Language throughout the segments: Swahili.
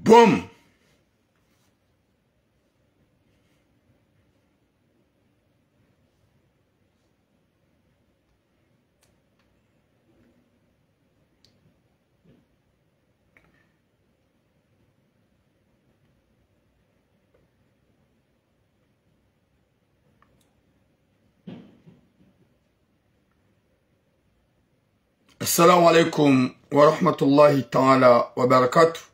Boom. Assalamu alaikum wa rahmatullahi ta'ala wa barakatuh.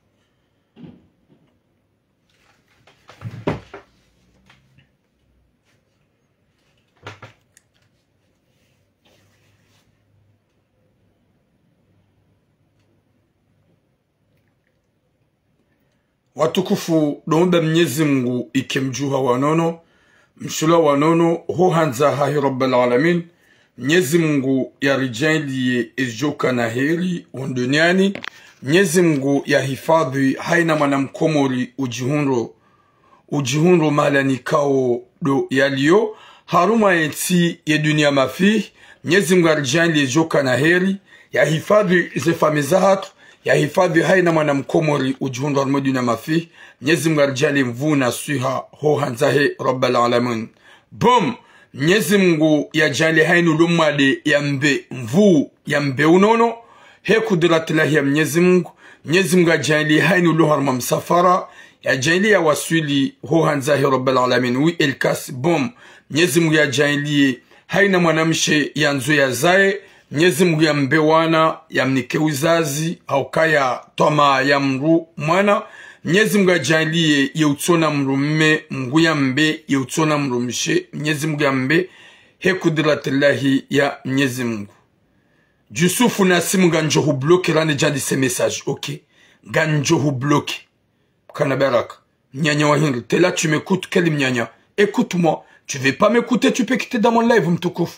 Watukufu dombe Mwenyezi Mungu ikimjuha wanono mshula wanono ho hanza hahi Rabbil Alamin. Mwenyezi Mungu yarijalie ejoka na heri duniani. Mwenyezi Mungu yahifadhi haina mwanamkomori ujihunro malani kao do yalio haruma eti ye dunia mafi. Mwenyezi Mungu yarijalie ejoka na heri yahifadhi zefamiza hatu yahifadhi haina mwanamkomori ujihunro haruma dunia mafi. Mwenyezi Mungu yarijalie mvuna suha ho hanza he Rabbil Alamin. Boom. Mwenyezi Mungu yajali hainu lumade yambe mvu yambe unono he kudratillahi ya Mwenyezi Mungu. Mwenyezi Mungu yajali hainu luharma msafara yajali ya waswili ho hanzahi Rabbil Alamin. Wi elkas bom. Mwenyezi Mungu yajali haina mwanamshe yanzu ya zae. Mwenyezi Mungu yambe wana yamnike uzazi haukaya toma yamru mwana. Mwenyezi Mungu ajalie yeutona mrumme Mungu yambe yeutona mrumshe. Mwenyezi Mungu yambe he kudratillahi ya Mwenyezi Mungu. Jusufu nasimu ganjohu bloke rane jadi se message. Ok. Ganjohu bloke. Kana baraka. Mnyanya wa Henry. T'es là, tu m'écoutes. Quel mnyanya? Écoute-moi. Tu veux pas m'écouter, tu peux quitter dans mon live, mtukufu.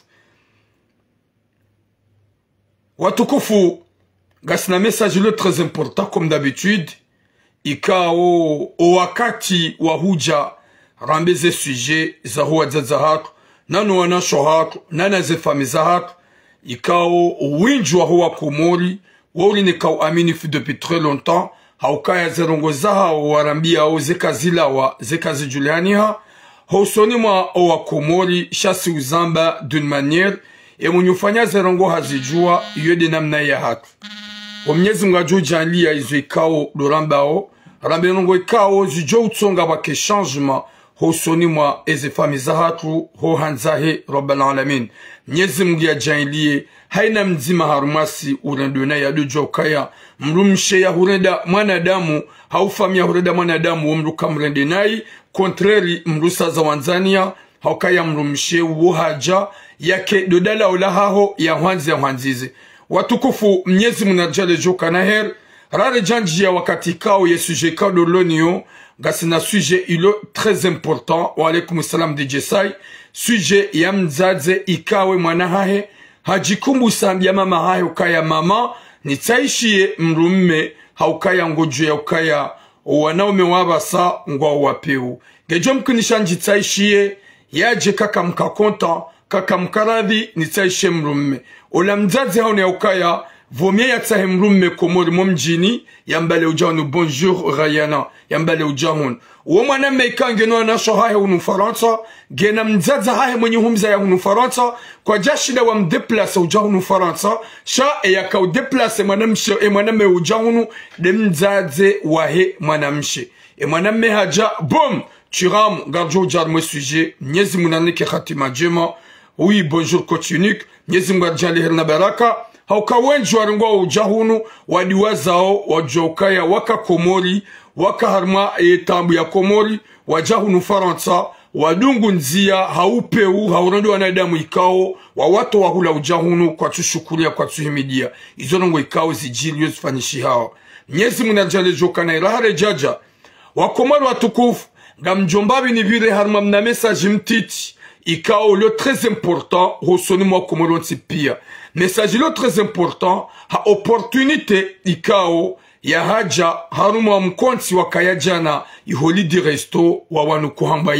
Watukufu. Gasna message le très important comme d'habitude. Ikao wakati wa huja rambeze suje za huwa za hatu nanu wanasho hatu nana zefamiza hatu ikao winju wa huwa kumori wawli nikao amini fi depuis très longtemps haukaya zerongo zaha warambia o zekazila wa zekazi julianiha hausoni mwa wa kumori shasi uzamba d'une manière e munyufanya zerongo hazijua yode namna ya hatu wa Mwenyezi Mungu ajojalia izo ikao lorambao rambe nongo ikao zijo utsonga wake changement ho soni mwa eze famiza hatu ho hanzahe Rabbil Alamin. Mwenyezi Mungu yajalie haina mzima harumasi urendona ya dojo kaya mrumshe ya hurenda mwanadamu haufamia hurenda mwanadamu umruka mrende nai contrary mrusa za wanzania haukaya mrumshe uhaja yake dodala olahaho ya hwanzize. Watukufu Mwenyezi Mungu najale joka na her rare janji ya wakati kao ye sujet kao do l'onion gasina sujet ilo très important wa alaikum salam DJ Sai sujet ya mzaze ikawe mwana hahe hajikumbu sambia mama hahe ukaya mama nitaishie mrumme haukaya ngoju ya ukaya wanaume wabasa ngwa wapeu gejo mkunishanji taishie yaje kaka mkakonta kaka mkaradhi nitaishie mrumme ola mzaze haone ya ukaya vomie ya tsahe mrumme komori momjini yambale ujahunu bonjour Rayana yambale ujahunu uo mwana meikange no anasho hahe unu Faransa gena mzaza hahe mwenye humza ya unu Faransa kwa jashida wa mdeplase ujahunu Faransa sha yaka udeplase mwanamshe mwaname ujahunu de mzaze wahe mwanamshe mwaname haja boom turam garjo jarme sujet Mwenyezi munanike khatima jema. Oui bonjour Kotunique Mwenyezi mgarjali herna baraka hauka wenju warungwa ujahunu wadiwazao wajoukaya waka komori waka harma tambu ya komori wajahunu Faransa wadungu nzia haupeu haurondo wanadamu ikao wawato wahula ujahunu kwa tushukuria kwa tuhimidia izonongo ikao zijili yozifanishi hawa. Mwenyezi munajale joka na ilahare jaja wakomori watukufu gamjombabi ni vile harma mna message mtiti ikao le très important hosoni mwa komoro pia message le très important ha opportunité ikao ya haja haruma mkonti wakayajana iholi di resto wa wanu kuhamba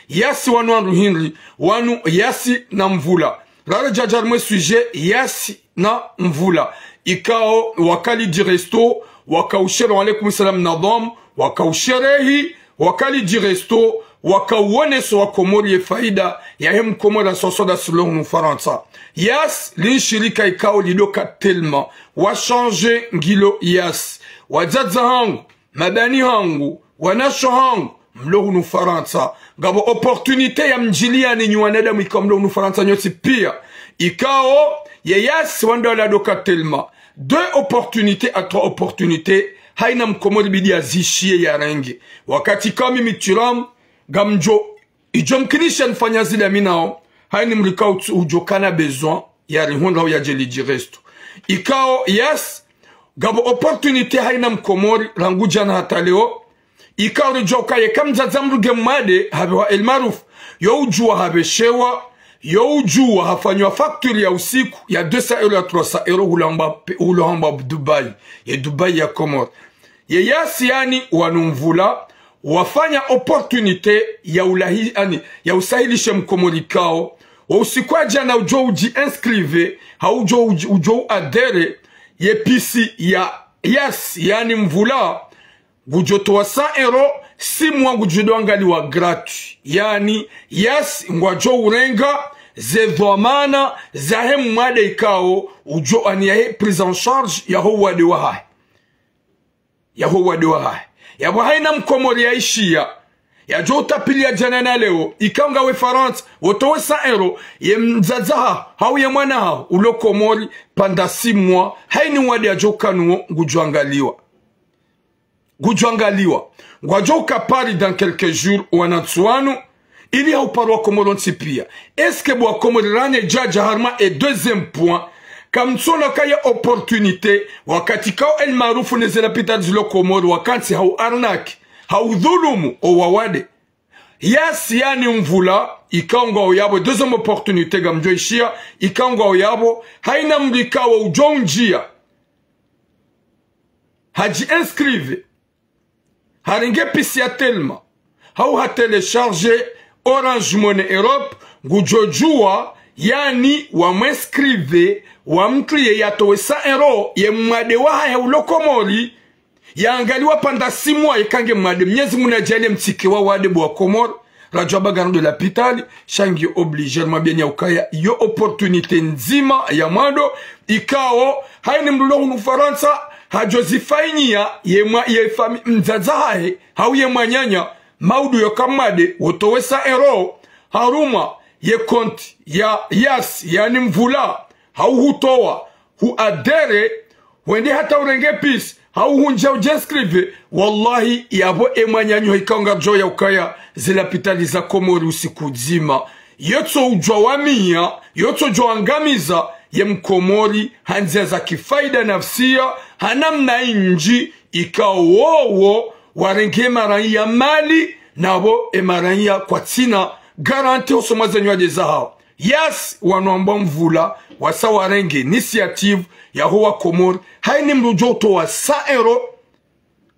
yasi wanu aruhinri wanu yasi na mvula rara jajarmwe sujet yasi na mvula ikao wakali di resto wakaushera wa alaikum salam nadam wakausherehi wakaliji resto wakauoneso wa Komori ye faida ya hem Komori sosoda silo Ufaransa. Yas linshirika ikao lidoka telma wachange ngilo Yas wajaza hangu madani hangu wanasho hangu mlo Ufaransa gabo opportunite ya mjilia ni nyuanadamu ikao mlo Ufaransa nyosi pia ikao ye Yas wanda la doka telma 2 opportunités à 3 opportunités haina mkomori bidi azishie ya rengi wakati kami mitiram gamjo ijomkinisha nfanya zile minao haini mrika ujokana besoin ya rihonda ya jeliji resto ikao Yas gabo opportunité haina mkomori rangu jana hata leo ikao rijoka ye kamza mruge mwade habewa elmaruf yo ujua habeshewa yo ujua hafanywa factory ya usiku ya 200 euro ya 300 euro hulamba Dubai ya Dubai ya Komori ye Yasi yani wanumvula wafanya opportunité ya ulahi ani ya usahilishe mkomori kao wa usikwa jana ujo uji inscrive haujo ujo adere ye pisi ya Yasi yani mvula gujoto wa 100 euro 6 mois gujodo angali wa gratuit yani Yasi ngwajo urenga zedhamana zahem mwade ikao ujo aniyahe prise en charge yaho wade wahai yaho haina mkomori ya ishia ya jo utapili ya janana leo ikanga we France wotowe 100 euro ye mzazaha hau ye mwana hao ulo Komori panda 6 mois haini wade ya jo kanuo gujuangaliwa ngwajo ukapari dans quelques jours wanatsuanu ili ya uparwa Komoro nsipia eske bwa Komori rane jaja harma et deuxième point kamtsona kaya opportunité wakati kao el marufu nezela pita zilo Komori wakansi hau arnaki hau dhulumu o wawade Yasi yani mvula ikaunga oyabo deuxième opportunité gamjo ishia ikaunga oyabo haina mrika wa ujonjia haji inscrive haringe pisi ya telma hau hatelecharge Orange Money Europe ngujojua yani wa mwescrive wa mtu ye yatowe 100 euro ye mwade waha ya ulo Komori ya angaliwa panda 6 mois ikange mwade mnyezi munajale mtike wa wade bwa Komori radio bagano de la pitali shangi oblige mabeni ya ukaya yo opportunité nzima ya mwado ikao haini mdulo Ufaransa hajozifainia ye fami mzazahe hau ye mwanyanya maudu yo kamade wotowe 100 euro haruma ye konti ya Yas yani mvula hau hutowa hu adere wende hata urenge pis hau hunja ujenscrive wallahi yabo emanyanyo hikaunga jo ya ukaya zila pitali za Komori usiku zima yotso ujawamia yotso joangamiza ye mkomori hanzia za kifaida nafsia hanamna inji ikawowo warenge maranya mali nabo emaranya kwa tina garanti osomazenyo de zahao Yas wanomba mvula wasa warenge initiative ya huwa Komori haini mrujoto wa 100 euro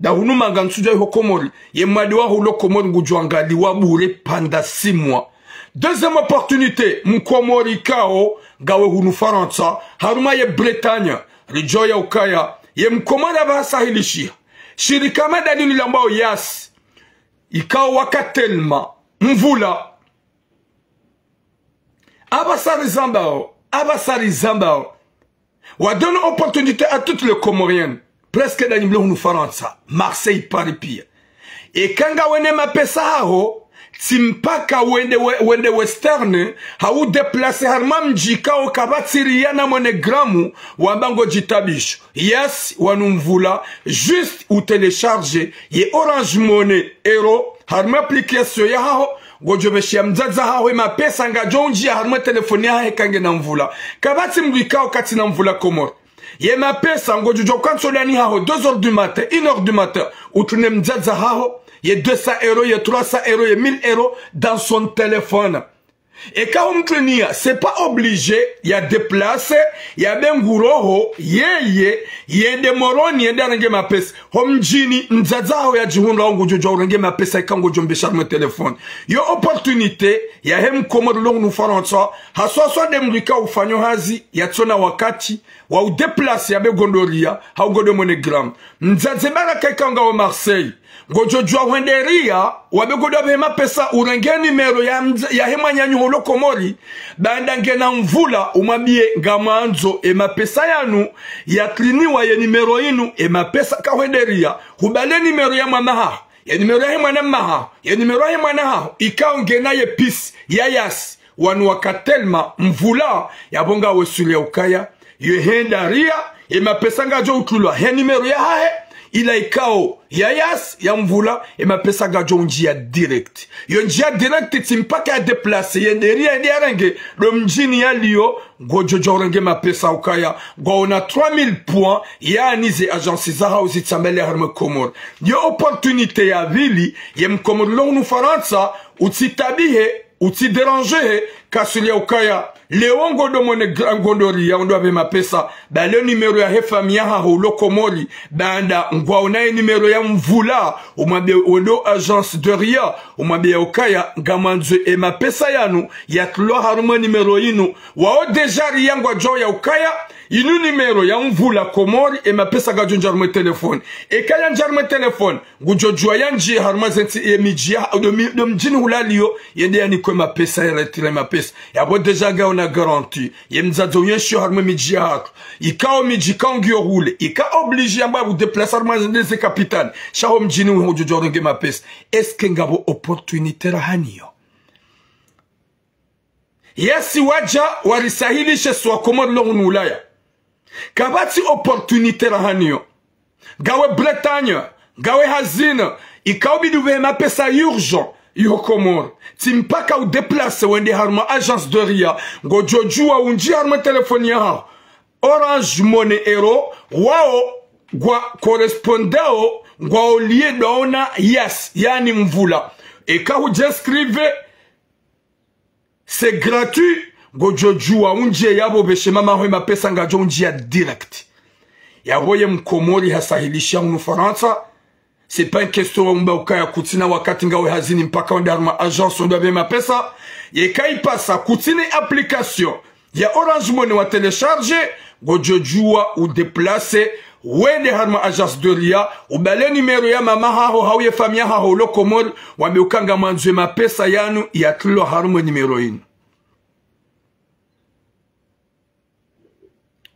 da hunuma gansuja yuho Komori ye mwadiwa hulo Komori ngujuangaliwa bure panda 6 mois. Deuxième opportunité mkomori kao gawe hunu Faransa haruma ye Bretagne rijoya ukaya ye mkomori abasahilishia shirika madani nilambao Yas ikao wakatelma mvula abasari zambao wa donne opportunité à toutes les Comoriennes presque d'animler hunu Faransa Marseille Paris pia e kanga wene mapesa hao timpaka wende western hau deplace harma mjika o kabatiri yana monogramu wambango jitabisho Yas wanumvula juste ou télécharger ye Orange Money Euro harma application ya hao gojobeshi ya mzaza hao ma pesa nga jonji harma telefoni ya kange na mvula kabati mbikao kati na mvula Komori ye ma pesa ngojojo kansolani hao 2 heures du matin 1 heure du matin utune mzaza hao il y a 200 euros, il y a 300 euros, il y a 1000 euros dans son téléphone. Et quand on me c'est pas obligé, il y a déplacé, il y a ben guroho, il y a des morons, il y a des renge ma pesa. Homjini, nzaza ya jihun la ongo jojo renge ma pesa kango jombe charme téléphone. Il y a opportunité, il y a hem komoro long nous Faransa, haswa dem rika ufanyo hazi, ya tsona wakati, wa u déplacer ya be gondoria, ha ugodo monogram. Nzaze baraka kanga wa Marseille. ngojo jwa wenderia wabegoda bema pesa urenge numero ya hema nyanyu holo Komori banda ngena mvula umabie ngamanzo ema pesa yanu ya kliniwa ya numero inu ema pesa ka wenderia hubale numero ya mamaha ya numero ya mwana maha ya numero ya mwana ha ikao ngena ye pis ya yas wanu wakatelma mvula ya bonga wesule ukaya yehendaria ema pesa ngajo utulwa he numero ya hae ila ikao ya yas ya mvula ema pesa ngajo njia direct yo njia direct timpaka ya deplace yenderia yenderenge do mjini ya liyo gojo jorenge ma pesa ukaya gwaona 3000 points ya nize agence zaha uzitsamele harme Komor yo opportunité ya vili ye mkomor lonu Faransa utitabihe utiderange kasulia ukaya leongo do mone grangondori ya ndo ma pesa ba le numero ya hefamia ha holo Komori banda ngwaona numero ya mvula umwambie odo agence de ria umwambie ukaya ngamanzwe e mapesa yanu ya tlo haruma numero inu wao deja ria ngwa jo ya ukaya inu numero ya mvula Komori e mapesa gajo njarme telefone e kaya njarme telefone ngujojwa yanji haruma zenti e mijia do mjini hulalio yende yani kwa mapesa ya retire mapesa yabo deja ga ona garantie yemzazo yensho haruma mijia hatu ikao mijika ngio hule ika oblige yamba bu déplacer mazende capitale shaho mjini hujojo renge mapesa eske ngabo opportunité rahaniyo yesi waja warisahilishe swa Komori lohunu ulaya kabati opportunité rahaniyo gawe Bretagne gawe hazina ikao biduwe mapesa urgent yo Komor timpaka u déplacer wende harma agence de ria ngojojua unji harma telefoni ya Orange Money Euro wao gwa correspondao gwa olie doona yes yani mvula eka ujescrive c'est gratuit ngojojua unje yabo beshe mama hoe mapesa ngajo unjia direct yaboye mkomori hasahilisha unu Faransa. C'est pas une question mba ukaya kutina wakati ngawe hazini mpaka ondarma agence ondabe mapesa yekai pasa kutine application ya Orange Money wa télécharger gojojua ou déplacer wende harma agence de ria ubale numero ya mama haho hauye famia haho lo Komori wameukanga manzwe mapesa yanu ya tlo harma numero inu.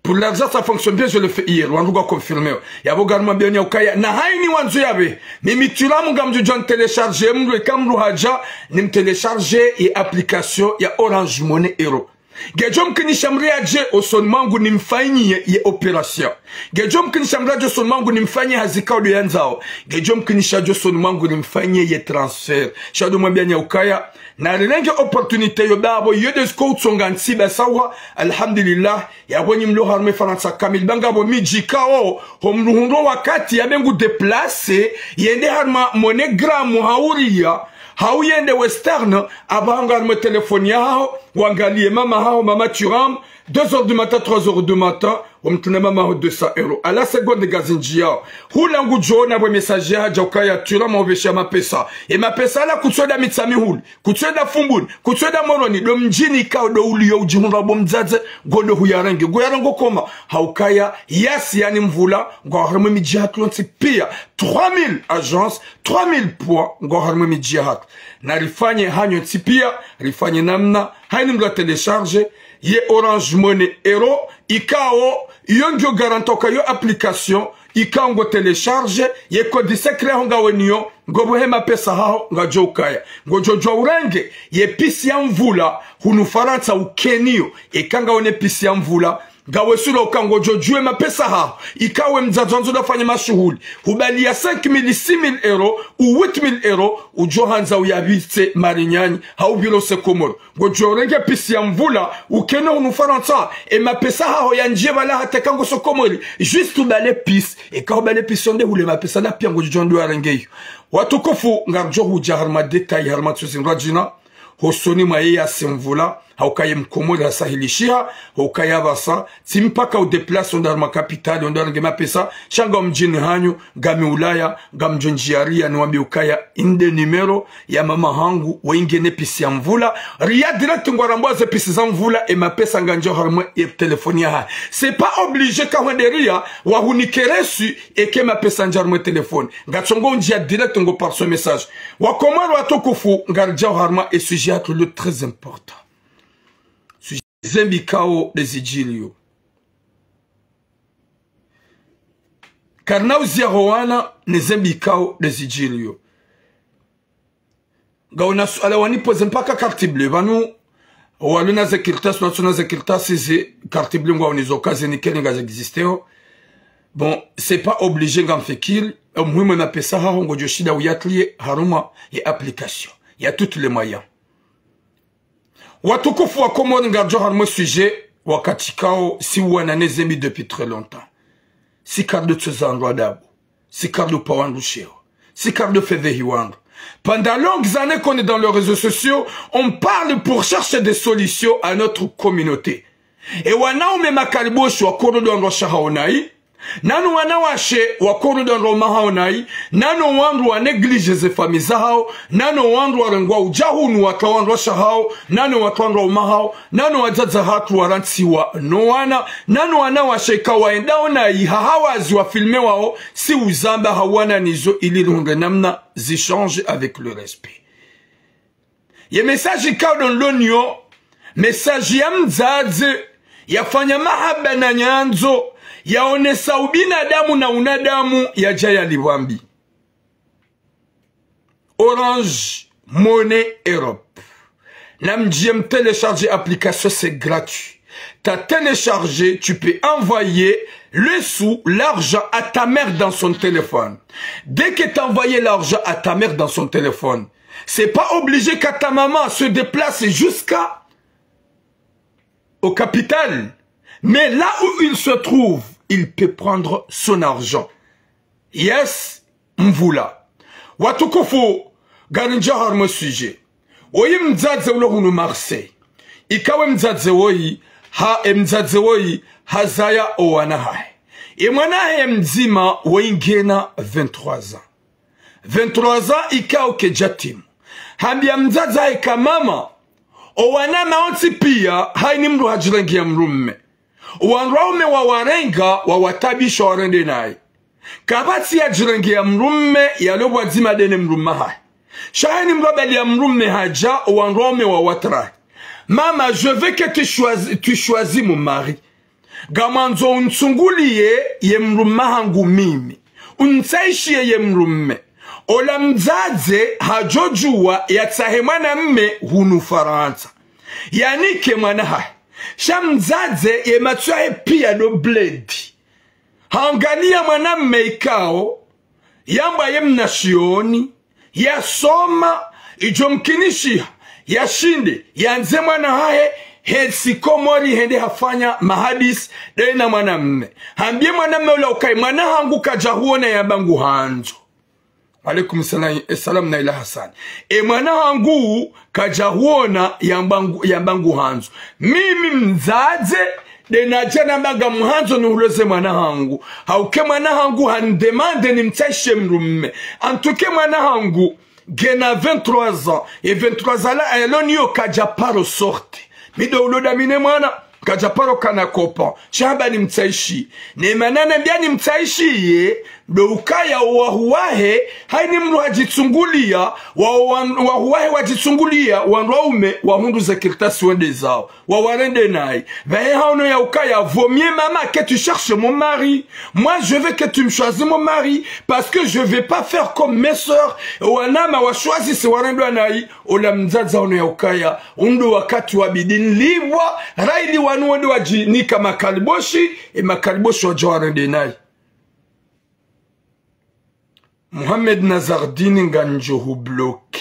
Pour l'argent, ça fonctionne bien, je le fais hier. On va confirmer. Il y a également bien yokaya. Na haini wanzu yabe. Ni mitula mungamju jan télécharger. Mdwe kamru haja. Nim télécharger et application. Ya Orange Money Euro. Gejom kini shamri aje oson mangu nimfanyi ye operation. Gejom kini shamri aje oson mangu nimfanyi hazika ulu yanzao. Gejom kini shajo oson mangu nimfanyi ye transfer. Shado mwambia ukaya. Na rilenge opportunité yo babo yede sko utsongansi basawa alhamdulillah ya boni mlo harme Faransa kamil bangabo mijikao homruhundo wakati ya bengu déplacer yende harma monogramme hauria hau yende western abanga harme telefonia hao wangalie mama hao mama turam 2h du matin 3h du matin omtuna mama 200 €. À la seconde gazinjia hulangu jona bo message ya jokaya turam ovesha mapesa e mapesa la kutsoda mitsami hul kutsoda fumbun kutsoda moroni do mjini ka do uliyo ujihunga bo mzaze gondo huyarange goyarango koma haukaya yasi yani mvula ngoharme mijihatlonsi pia 3000 agence 3000 points ngoharme mijihat na rifanye hanyo tipia rifanye namna haini mla télécharger ye Orange Money Euro ikao yongyo garantoka yo application ikango télécharge ye code secret honga wenyo ngobo hema pesa hao ngajo ukaya ngojojo urenge ye pisi ya mvula hunu Faransa ukenio ikanga one pisi ya mvula gawe sula ukango jojue mapesa hao ikawe mzazonzo dafanya mashuhuli hubali ya 5,000 6,000 € u 8,000 € ujohanza uyabitse marinyani hau bilo se Komoro ngojo renge pisi ya mvula ukeno hunu Faransa e mapesa hao ya njie bala hata kango so Komori juste ubale pisi eka ubale pisi onde hule mapesa na pia ngojo ndo arengeyo watukufu ngarjo huja harma detail harma tsuzi rajina hosoni maye ya simvula haukaye mkomori hasahilishia haukaye abasa simpaka udeplace ondar makapitali ondar ngema pesa shanga mjini hanyu gami ulaya gamjonjiaria niwambi ukaya inde numero ya mama hangu waingene pisi ya mvula ria direct ngwaramboze pisi za mvula e mapesa nganjo harmo e telefonia ha c'est pas obligé ka wenderia wa hunikeresu e ke mapesa njarmo telefone ngatsongo njia direct ngo par ce message wa komaro atokufu ngarja harmo et sujet le très important sujet zembikao des idilio karnauzia hoana nezembikao des idilio gauna alawani pose mpaka carte bleue banu waluna zekiltas national zekiltas c'est carte bleue ngwa unizokaze nikeli ngaze existeo bon c'est pas obligé ngam fekil muhimu na pesa ha ngo joshida uyatlie haruma et application il y a tous les moyens watukufu wa Komori ngarjo harmo sujet wakati kao si wana nezemi depuis très longtemps si kardo tsuzandu adabu si kardo pawandu sheo si kardo fevehi wandu. Pendant longues années qu'on est dans les réseaux sociaux, on parle pour chercher des solutions à notre communauté. Et wana ume makaribosho wa koro donro shahaonai, nanu wana washe wa koro donro mahaonai, nanu wandu wa neglige ze famiza hao, nanu wandu wa rengwa ujahunu wa kawanro shahao, nanu wa kawanro mahao, nanu wa jaza hatu wa ranti wa noana, nanu wana washe kawaenda onai hahawazi wa filme wao, si uzamba hawana nizo ili lunge namna échanges avec le respect. Ye message kao don lonyo, message ya mzazi, ya fanya mahaba na nyanzo, ya onesa ubinadamu na unadamu ya jaya liwambi. Orange Money Europe. Namdiem télécharger application, c'est gratuit. T'as téléchargé, tu peux envoyer le sou, l'argent à ta mère dans son téléphone. Dès que t'as envoyé l'argent à ta mère dans son téléphone, c'est pas obligé qu'à ta maman se déplace jusqu'à au capital. Mais là où il se trouve, il peut prendre son argent. Yes, mvula. Watukufu, garinja harmo sujet. Oyi mzadze ulohunu Marseille. Ikawe mzadze woyi, ha mzadze woyi, hazaya owana hai. Imwana he mzima woingena 23 ans. 23 ans ikao kejatim. Hambia mzadze hai kamama. Owana maonti pia haini mru hajirengi ya mrumme. Uwanraume wa warenga wa watabisha warende nai. Kabati ya jirengi ya mrumme ya lobo zima dene mrumme hai. Shahini mrobeli ya mrumme haja uwanraume wa watrai. Mama, je veux que tu choisis mon mari. Gamanzo unsunguliye ye mrumme hangu mimi. Unsaishie ye mrumme. Ola mzaze hajojua ya tsahemana mme hunu Faransa. Yanike mwana hai. Shamzaze ye matsuahe pia no bledi. Hangalia mwana mme ikao. Yamba ye mnashioni. Ya soma. Ijomkinishia. Ya shinde. Yanze mwana hae. Helsi Komori hende hafanya mahadis. Dena mwana mme. Hambie mwana mme ula ukai. Mwana hangu kajahuona ya bangu hanzo. Alaikum salam na ila Hassan. E mwana hangu kajahuona ya bangu hanzo. Mimi mzaze de na jana mbaga mhanzo ni uleze mwana hangu. Hauke mwana hangu handemande ni mtaishe mrumme. Antuke mwana hangu gena 23 ans. Et 23 ans la eloni yo kajaparo sorte. Mido uloda mine mwana. Kajaparo kana kopa. Chamba ni mtaishi. Ne manana mbia ni mtaishi ye. Do ukaya wahuwahe. Haini mru hajitsungulia. Wahuwahe wajitsungulia. Wanraume wahundu za kirtasi wende zao. Wawarende nai. Vahe haono ya ukaya. Vaut mieux maman que tu cherches mon mari. Moi je veux que tu me choisis mon mari. Parce que je vais pas faire comme mes soeurs. Wanama wa choisi se warendo nai. Ola mzaza ono ya ukaya. Undu wakati wabidin libwa. Raili wanuwende wajinika makaliboshi. E makaliboshi wajawarende nai. Mohamed Nazardine Nganjohu bloqué.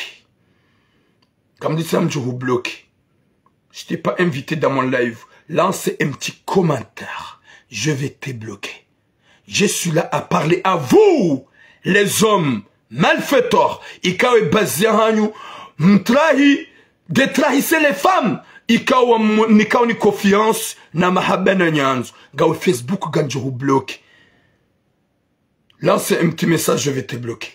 Comme dit ça, Nganjohu bloqué. Je t'ai pas invité dans mon live. Lance un petit commentaire. Je vais te bloquer. Je suis là à parler à vous, les hommes malfaiteurs. Ikawe baziahanyu, mtrahi, détrahissez les femmes. ikawa nikao ni confiance na mahaba na nyanzo ngawe Facebook ganjo hu bloqué. Lance un petit message, je vais te bloquer.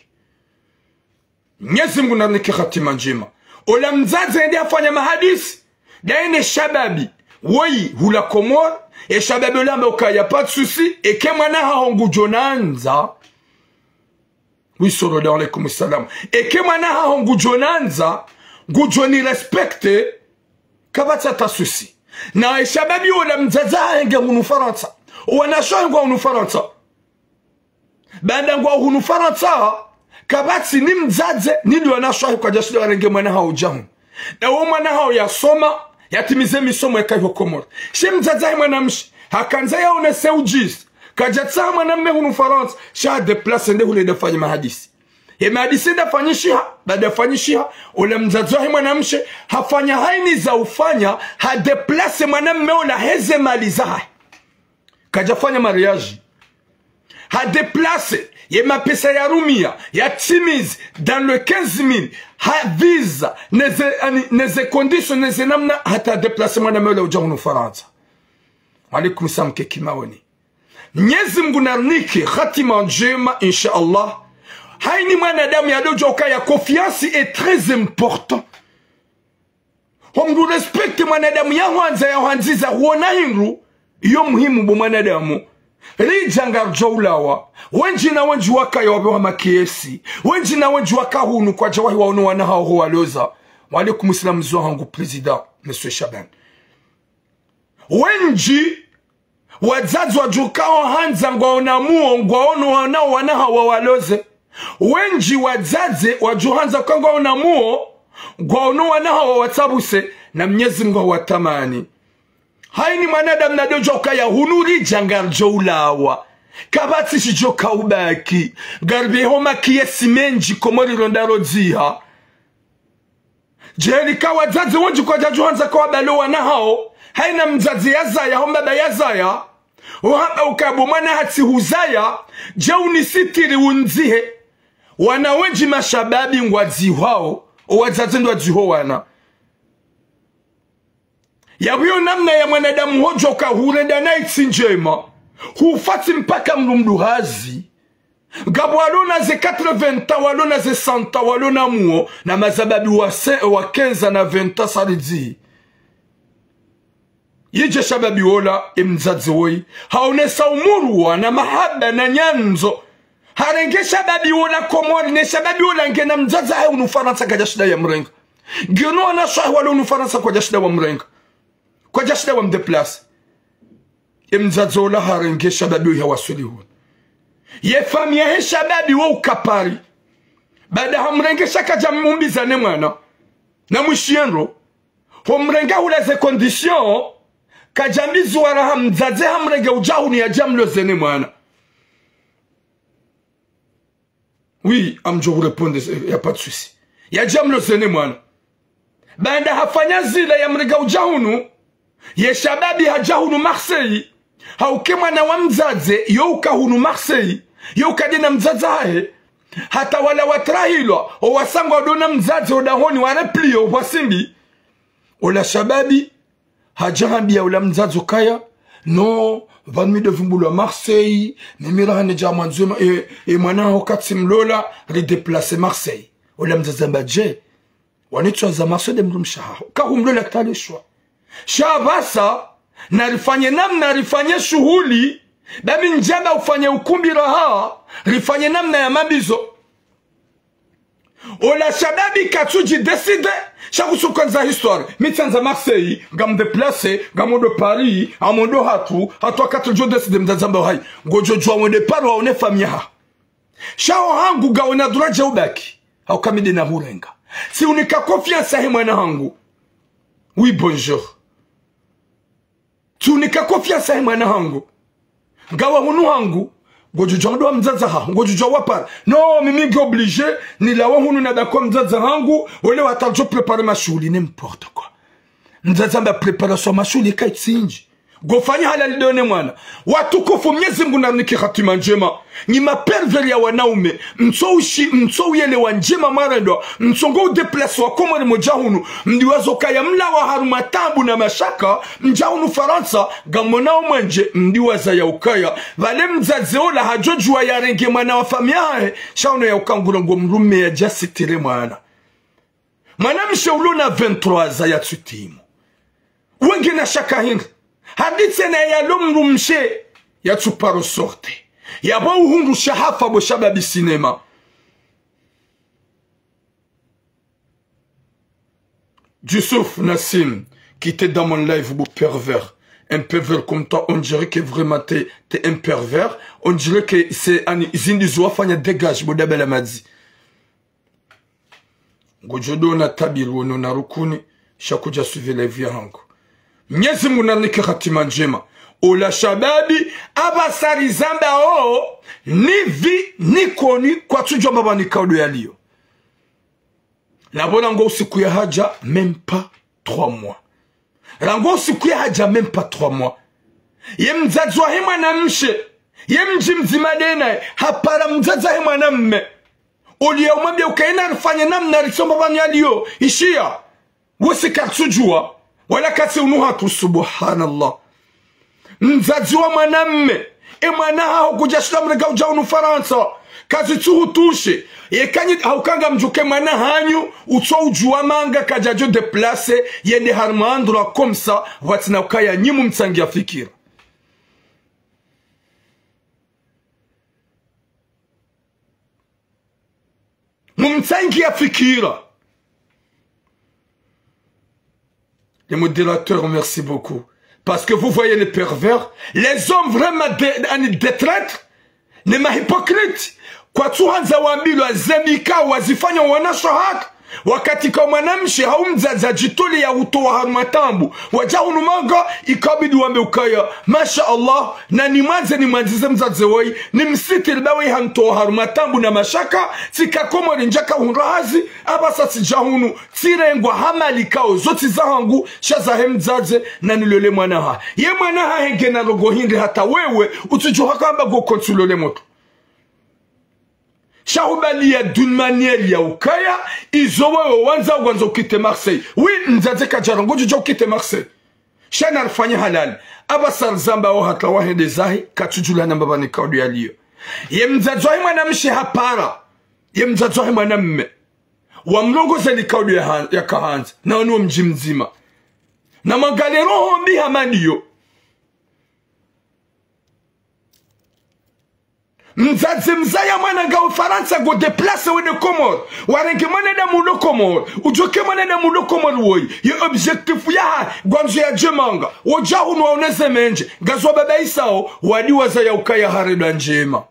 Mwenyezi Mungu narniki khatima njema. Ola mzazi ndi afanya mahadisi daine shababi woi hula komor e shababi olambe ukaya pas de souci et ke mwana haongu jonanza oui sallallahu alayhi wa sallam et ke mwana haongu jonanza gujoni respecte kabata ta souci na e shababi ola mzazi henge hunu Faransa wanasho ngwa hunu Faransa banda ngwa hunu Faransa kabati ni mzazi nidi wanasho kwa jasho warenge mwana hao jamu na uo mwana hao ya soma yatimize misomo ya kayo komora she mzazi mwanamshi hakanza ya unese ujis kajatsa mwanamme hunu Faransa sha deplace nde hule defanya mahadisi ye mahadisi dafanyishiha baada fanyishiha ule mzazi mwanamshi hafanya haini za ufanya ha deplace mwanamme ula heze maliza kajafanya mariage ha deplace ye mapesa ya rumia ya timiz dans le 15 000 ha visa neze condition neze namna hata deplace mwaname ule uja hunu Faransa. Alaikum salam kekimaoni. Mwenyezi Mungu narniki khatima njema insha Allah. Haini mwanadamu ya dojo kaya confiance est très important. Hongu respecte mwanadamu ya hanziza huona hinru iyo muhimu bu mwanadamu. Rijanga jawlawa wenji na wenji waka yawabewa makiesi wenji na wenji waka hunu kwa jawahi waunu wana hao huwa loza. Walaikum salam zuwa hangu president Monsieur Shaban. Wenji wazazi wajukao hanza ngwaona muo ngwaonu wanao wanaha wawaloze. Wenji wazazi wajuhanza kwa ngwaona muo ngwaonu wanaha wawatabuse na Mwenyezi Mungu watamani. Haini mwanadamu na dojo kaya hunuri jangar jowlawa kabati shijoka ubaki garbeho makiesi menji komori rondaro ziha jeni kawa zazi wenji kwa jajuhanza kwa balo wanahao haina mzazi yazaya homba bayazaya uhamba ukabu mwana hati huzaya jauni sitiri unzihe wana wenji mashababi ngwazi wao wazazi ndo waziho wana ya huyo namna ya mwanadamu hojo ka hurenda na itsinjema hufati mpaka mlumduhazi gabu walona ze 80 walona ze 100 walona muo na mazababi wa 15 na 20 saridi yije shababi wola imzazi woi haonesa umurwa na mahaba na nyanzo harenge shababi wola komori ne shababi wola ngena mzazi hayo unu Faransa kwa jashida ya mrenga gino wana shahi wala unu Faransa kwa jashida wa mrenga kwa jashida wa mdeplace imzazi wola harenge shababi ya wasuli huwa ye famia he shababi wa ukapari baada hamrenge shaka jamumbi zane mwana na mwishienro homrenga hula ze condition kajambizi wala hamzaze hamrege ujahu ni ya jamlo zene mwana. Oui, amjo vous répondre, y a pas de souci. Ya jamlo zene mwana. Banda hafanya zile ya mrege ujahunu, ye shababi hajahunu Marseille, haukema na wamzaze, yo ukahunu Marseille, yo ukadina mzaze hae, hata wala watrahilwa, o wasangwa odona mzaze odahoni wareplio, wasimbi, ola shababi, hajahambia ula mzazo kaya no vanmi de vumbulu Marseille memira hane jama nzuma mwana hokati mlola redéplacer Marseille ula mzazo mbaje wanitwa za Marseille de mlumshaha ka humlola kitale shwa shabasa na rifanye namna rifanye shughuli babi njaba ufanye ukumbi raha rifanye namna ya mabizo ola shababi katuji décide chaque chose comme ça histoire mitanza Marseille gam déplacer gamodo Paris amondo hatu 4 jours décide mzazamba hai gojo jwa mwende paro one famille ha shao hangu gaona duraje ubaki au kamide na hurenga si unika confiance he mwana hangu oui bonjour tu unika confiance he mwana hangu gawa hunu hangu gojo jwa mzaza ha gojo jwa wapa no mimi ngi obligé ni la hunu na da comme mzaza hangu wale watajo préparer ma shuli n'importe quoi mzaza mba préparation ma shuli kai tsinji gofanya halali done mwana watukufu Mwenyezi Mungu na niki khatima njema ni mapervers ya wanaume mtso yele wanjema marendo mtsongo deplace wa komori mojahunu mdiwazo kaya mla wa harumatambu na mashaka mjahunu Faransa gamonao mwenje mdiwaza ya ukaya vale mzazeola hajojua ya renge mwana wa famia shauna ya ukangurongo mrume ya jasitire mwana mshaulu na 23 za ya tsutimu wenge na shaka hinga haditse na ya lomrumshe ya tsuparo sorte ya ba uhungu shahafa bo shababi cinéma. Youssouf Nassim, qui était dans mon live, vous pervers. Un pervers comme toi, on dirait que vraiment t'es un pervers. On dirait que c'est un zindizwa fanya dégage, bodabel amadi. Gojodo na tabiru no narukuni, shakuja suivi live yangu. Mnyezi munanike khatima njema. Ola shababi abasari zamba ni vi ni koni kwa tujwa baba ni kaudo ya liyo. La bonango usiku ya haja même pas 3 mois. Rango usiku ya haja même pas 3 mois. Ye mzadzwa hema na mshe. Ye mjimzima dena hapara mzadza hema na mme. Oli ya umambia ukaina rifanya namna risomba bani ya liyo. Ishia. Wesi katsujua. Wala kasi unuhatu subhanallah. Mzazi wa mwanamme mwana hao kujashila mrega ujaunu Faransa kazi tuhu tushe yekanyi haukanga mjuke mwana hanyu uto ujua manga kajajo deplace yende harmandra komsa watina ukaya nyimu mtsangi ya fikira mumtsangi ya fikira. Les modérateurs, merci beaucoup. Parce que vous voyez les pervers, les hommes vraiment des traîtres, les hypocrites. Kwa tuhanza wambilo zemika wazifanya wanashahaka. Wakati kwa mwanamshi haumzaza jitoli ya utoa harumatambu. Wajahunu manga ikabidi wambe ukaya. Masha Allah na ni mwanzize mzaze wai. Ni msiti ilbawi hantoa harumatambu na mashaka. Tika komo rinjaka hunrahazi. Abasa sijahunu. Tirengwa hamali kao zoti zahangu. Shazahe mzaze na nilole mwanaha. Ye mwanaha henge na logo hindi hata wewe. Utujuhaka amba go kontulole moto. Shahubalia d'une manière ya ukaya izowe wanza ukite Marseille. Oui, nzaze kajarango jujo ukite Marseille. Shana rafanya halal. Abasar zamba o hata wahende zahi katujula na mbaba ni kaudu ya liyo. Ye mzadzwahi mwanamshi hapara. Ye mzadzwahi mwanamme. Wa mlongo zeli kaudu ya kahanza. Na wanu mjimzima. Na magale roho mbi hamaniyo. Mzazi mzaya mwana nga Ufaransa go deplace wene Komor. Warenge mwana da mulo Komor. Ujoke mwana da mulo Komor woy. Ye objectif ya gwanzo ya jemanga. Wajahu nwa uneze menje. Gazwa baba isao wadi waza ya ukaya haredo njema.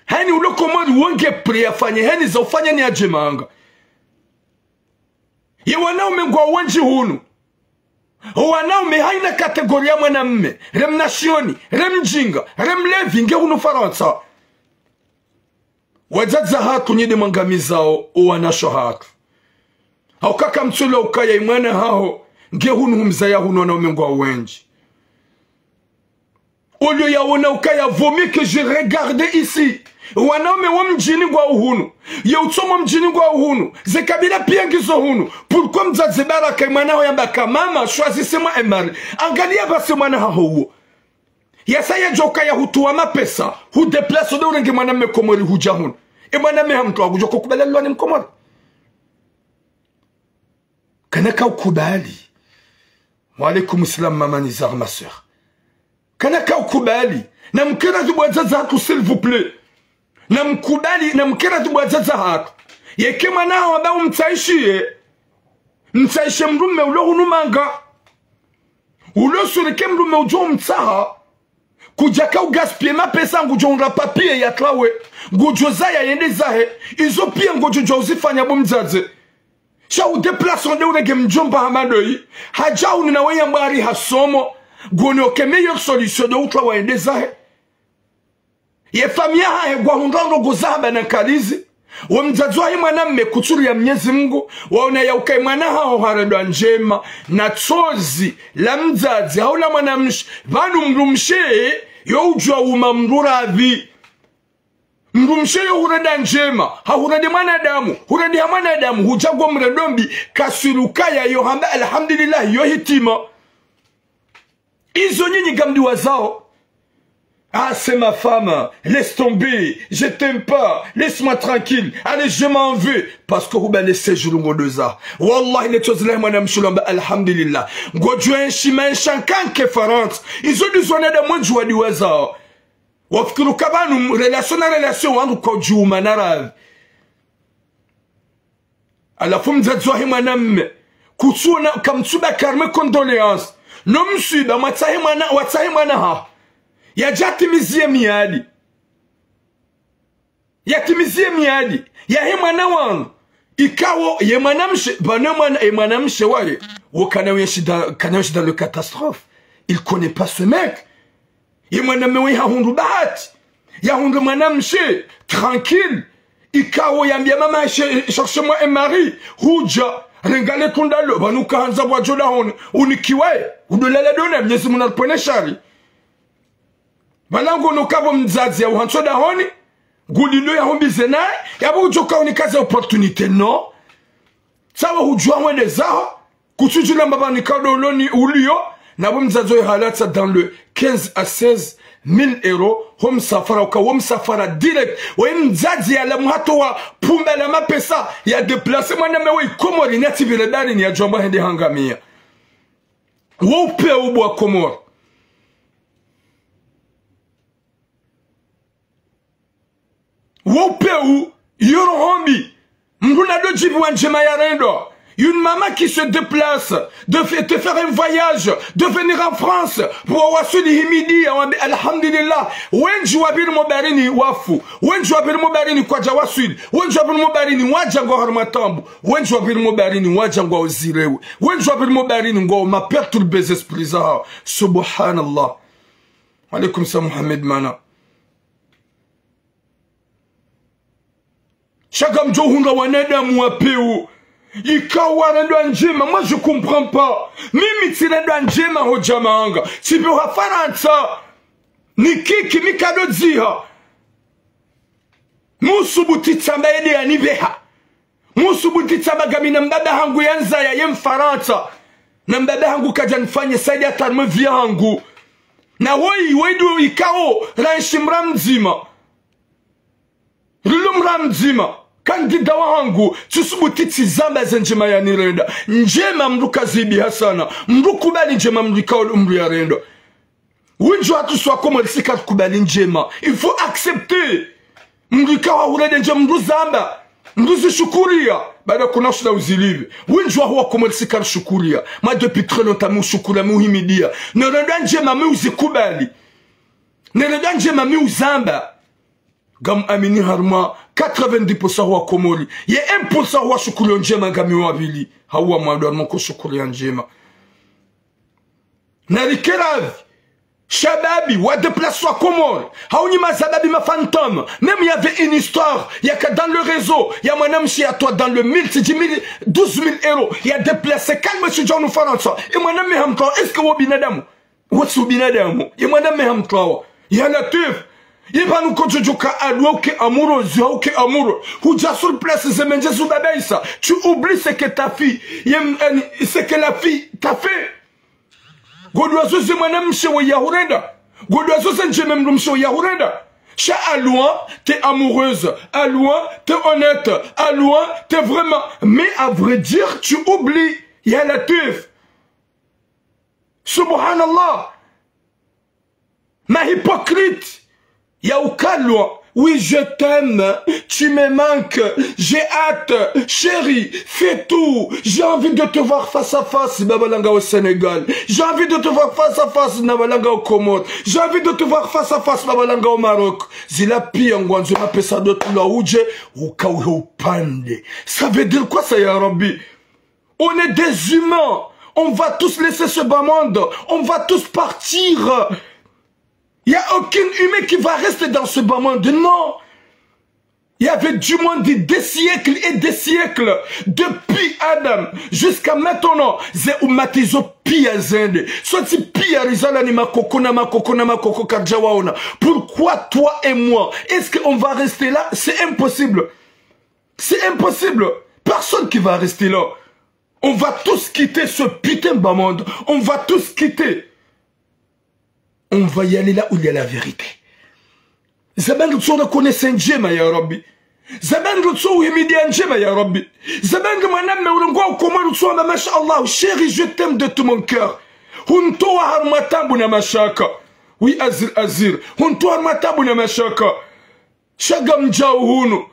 Hani ulo Komor wonge pria fanye. Hani za ufanya ni ya jemanga. Ye wanaume ngwa wanji hunu. Wanaume haina kategoria mwanamme. Rem nasioni, rem jinga, rem levi nge hunu Faransa. Wajaza hatu nyede mangamizao uwanasho hatu. Haukaka mtule ukaya imwana hao nge hunu humzaya hunu wanaume ngwa wenji. Olio ya wana ukaya vomi que je regarde ici. Wanaume wa mjini ngwa uhunu. Ya utomo mjini ngwa uhunu. Zekabila pia ngizo hunu. Pourquoi mzaze baraka imana ho yambaka mama choisissez-moi un mari. Angalia basi mwana huo. Ya saya joka ya hutuwa mapesa. Hu deplace ode urenge mwana mekomori huja hunu. Mwana mehamtu wa kujoko kubala lwani mkomori. Kanaka ukubali. Wa alaikum salam mama Nizar ma soeur. Kanaka ukubali. Na mkera zubwazaza hatu s'il vous plaît. Na mkubali na mkera zubwazaza hatu. Yekema nao wabao mtaishie. Mtaishe mrume ulo hunumanga. Ulo sureke mrume ujo mtaha. Kujaka ugaspie mapesa ngujo unra papie ya tlawe. Ngujo zaya yende zahe. Izo pia ngujo uzifanya bumzaze. Sha udeplace onde urege mjomba hamadoi. Haja uninaweya mbari hasomo. Gone oke meilleure solution de utwa waende zahe. Ye famia hae gwa hundrando gozaba na kalizi. Wa mzadzwa hii mwanamme kuturu ya Mwenyezi Mungu. Waona ya ukai mwana hao haredwa njema. Na chozi la mzadzi haula mwanamshi. Vanu mrumshe yo ujua umamruravi mrumshe yo hurenda njema hahurende mwanadamu hurende ya mwanadamu hujagwa mrendombi kasurukaya yo hamba alhamdulillah yo hitima izo nyinyi gamdi wazao. Ah, c'est ma femme, laisse tomber, je t'aime pas, laisse-moi tranquille, allez, je m'en veux. Parce que vous m'avez laissé jouer de ça. Wallah, les choses là, madame Choulamba, alhamdulillah. Godjouen, Chima, Chankan, Kefarant, ils ont besoin de moi de jouer du hasard. Wafkiru kabanu, relation à relation, on nous joue manarav. À la fin de cette soirée, madame, Koutsuna, comme Tsuba Karme, condoléances. Non, monsieur, bah, Watsahi Manaha. Yajatimizie miadi. Yatimizie miadi. Ya he mwana wangu. Ikawo ye mwanamshe. Bana mwana e mwanamshe wale. Wakanaweshi dans le catastrophe. Il connaît pas ce mec. Ye mwanamewe hahundu bahati. Ya hundu mwanamshe. Tranquille. Ikawo yambia mama cherche-moi un mari. Huja. Rengale kundalo. Banuka hanza wajoda hone. Unikiwae. Udolala dona. Mnyezi munalpone shari. Balango no kabo mzazi ya uhanso da honi. Gulilo ya hombi zenae. Yabo ujoka unikaze opportunité non. Sawa hujua mwene zaha. Kutujula mbaba nikado uloni ulio. Nabo mzazi ya halata dans le 15 à 16 000 euros. Hom safara uka hom safara direct. Oye mzazi ya la muhato wa pumbe la mapesa. Ya deplase mwana mewe komori. Nati viredari ni ya jomba hende hangamia. Wope ubu wa komori. Wopeu, Yorohombi, Mruna de Djibouan Jemayarendo, une maman qui se déplace, de faire un voyage, de venir en France, pour avoir su l'himidi, alhamdulillah, wenju wabir mobarini wafu, wenju wabir mobarini kwa jawasul, wenju wabir mobarini wajango harmatambu, wenju wabir mobarini wajango ozirewe, wenju wabir mobarini ngo ma perturbe les esprits zahar, subhanallah. Alaykoum sa Mohamed Mana. Chagam Johunga waneda mwapeu. Ikawa rendo njema. Moi je comprends pas. Mimi tirendo njema hojamanga. Sipe wa Faransa. Nikiki mikado ziha. Musubuti tsamba ede ya nibeha. Musubuti tsamba gamina mbaba hangu yanza ya yem Faransa. Na mbaba hangu kaja nifanye saidi atarme vya hangu. Na woi wedu ikao ranshimra mzima. Rilumra mzima. Kandida wangu tusubuti tizamba za njema ya nirenda. Njema mruka zibi hasana. Mrukubali njema mruka umru ya renda. Winjo hatu swa koma lisika kubali njema. Il faut accepter. Mruka wa urede njema mru zamba. Mruzi shukuria. Bada kuna shida uzilive. Winjo wa huwa koma lisika shukuria. Ma depuis très longtemps mu shukuria mu himidia. Nerenda njema mi uzikubali. Nerenda njema mi uzamba. Gam amini harma 90% wa komori. Ye 1% wa shukuri njema gami wabili. Hawa mwadu moko shukuri njema. Narikeravi. Shababi wa déplace wa komori. Haouni mazababi ma fantôme. Même il y avait une histoire. Il y a que dans le réseau. Il y a mon homme chez toi dans le 1000, 10 000, 12 000 euros. Il y a déplacé. Calme monsieur John Faransa. Et mon homme hamtwa. Est-ce que vous binadamu? What's vous binadamu? Et mon homme hamtwa. Il y a la teuf. Yeba nous konjojoka alwa ke amoureux, zio ke amoureux. Huja sur place zemenje zubabeisa. Tu oublies ce que ta fille, ce que la fille t'a fait. Godwazo zemana mshewe yahurenda. Godwazo zenjeme mshewe yahurenda. Cha à loin, t'es amoureuse. À loin, t'es honnête. À loin, t'es vraiment. Mais à vrai dire, tu oublies. Il y a la teuf. Subhanallah. Ma hypocrite. Yaoukalwa, oui je t'aime, tu me manques, j'ai hâte, chérie, fais tout, j'ai envie de te voir face à face, Babalanga au Sénégal, j'ai envie de te voir face à face, Babalanga au Comores, j'ai envie de te voir face à face, Babalanga au Maroc, Zila Piangwan, je m'appelle ça de tout là où j'ai, ou Kaouho Pande. Ça veut dire quoi ça, Yarabi? On est des humains, on va tous laisser ce bas monde, on va tous partir. Il n'y a aucun humain qui va rester dans ce bas monde. Non. Il y avait du monde des siècles et des siècles. Depuis Adam jusqu'à maintenant. Ze umatizo pia zende. Soti pia rizala ni makoko na makoko karjawaona. Pourquoi toi et moi? Est-ce qu'on va rester là? C'est impossible. C'est impossible. Personne qui va rester là. On va tous quitter ce putain de monde. On va tous quitter. On va y aller là où il y a la vérité. Zaman rutsoda konesa njema ya Rabbi. Zaman rutso himidia njema ya Rabbi. Zaman mwaname ulungwa ukoma rutsoda masha Allah. Chéri, je t'aime de tout mon cœur. Huntoa harmatabu na mashaka. Oui, azir. Huntoa harmatabu na mashaka. Shaga mjau hunu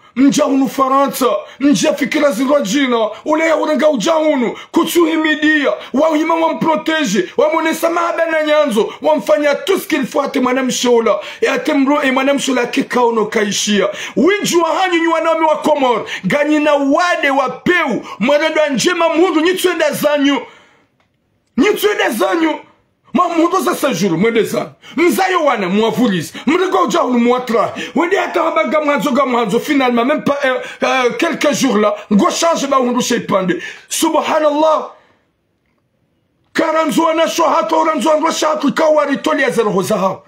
Faransa. Mja fikira zirajina. Ulea uranga ujahunu. Kutsuhimidia. Wahima wamprotege. Wamonesa mahaba na nyanzo. Wamfanya tout ce qu'il faut ate manam shola. E ate mro e manam shola kikaono kaishia. Winju wa hanyu nyuanami wa Komor. Ganyina wade wa peu. Mwaredo njema mundu nitsuenda zanyu. Nitsuenda zanyu. Mamudo za sajuru mwendezana. Mzayo wana mwavulize. Mrego ujahunu mwatra. Wende hata wabaga mwanzo finalement même pas quelques jours là. Ngo change ba hundu sheipande. Subhanallah. Karanzo wana shohatu oranzo wana shohatu kawari toli ya zero hozahao.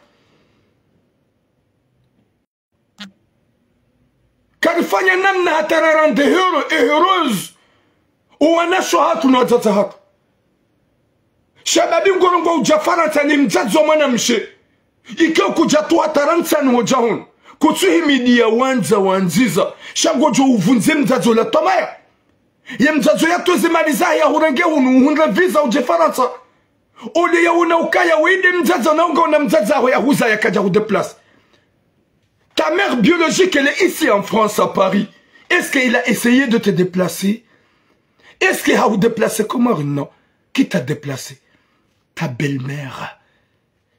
Karifanya namna hatararande hero e heureuse. Uwana shohatu na wadzazahatu. Shababi ngorongo ujafarata ni mzazo mwana mshe. Ikeo kujatu ataransa ni wajahun. Kutsuhi midia wanziza. Shagojo uvunze mzazo la tomaya. Ye mzazo ya tozi maliza ya hurenge unra visa ujefarata. Ole ya ukaya wende mzazo na unga una mzazo ya huza ya kaja place. Ta mère biologique elle est ici en France à Paris. Est-ce qu'il a essayé de te déplacer? Est-ce qu'il a déplacé comment? Non. Qui t'a déplacé? Ta belle-mère.